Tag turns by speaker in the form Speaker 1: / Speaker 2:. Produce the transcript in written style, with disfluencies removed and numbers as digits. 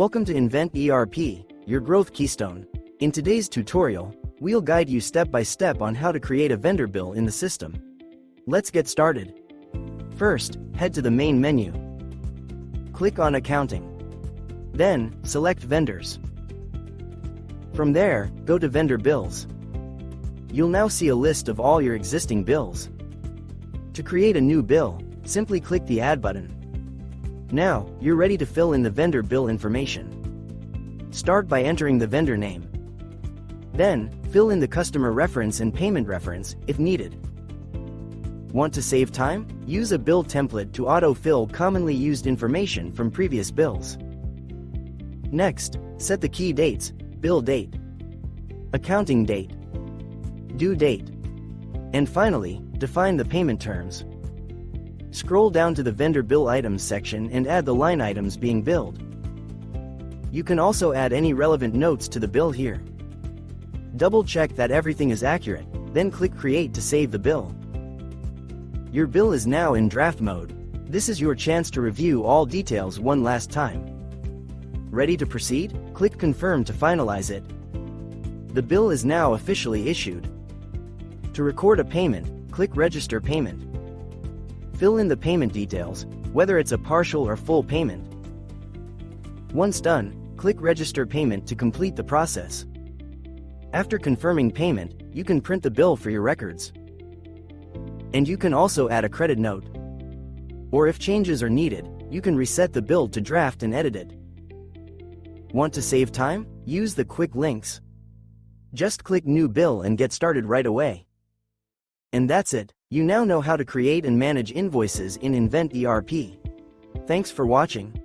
Speaker 1: Welcome to Invent ERP, your growth keystone. In today's tutorial, we'll guide you step by step on how to create a vendor bill in the system. Let's get started. First, head to the main menu. Click on Accounting. Then, select Vendors. From there, go to Vendor Bills. You'll now see a list of all your existing bills. To create a new bill, simply click the Add button. Now, you're ready to fill in the vendor bill information. Start by entering the vendor name. Then, fill in the customer reference and payment reference, if needed. Want to save time? Use a bill template to auto-fill commonly used information from previous bills. Next, set the key dates: bill date, accounting date, due date, and finally, define the payment terms. Scroll down to the vendor bill items section and add the line items being billed. You can also add any relevant notes to the bill here. Double check that everything is accurate, then click Create to save the bill. Your bill is now in draft mode. This is your chance to review all details one last time. Ready to proceed? Click Confirm to finalize it. The bill is now officially issued. To record a payment, click Register Payment. Fill in the payment details, whether it's a partial or full payment. Once done, click Register Payment to complete the process. After confirming payment, you can print the bill for your records. And you can also add a credit note. Or if changes are needed, you can reset the bill to draft and edit it. Want to save time? Use the quick links. Just click New Bill and get started right away. And that's it. You now know how to create and manage invoices in Invent ERP. Thanks for watching.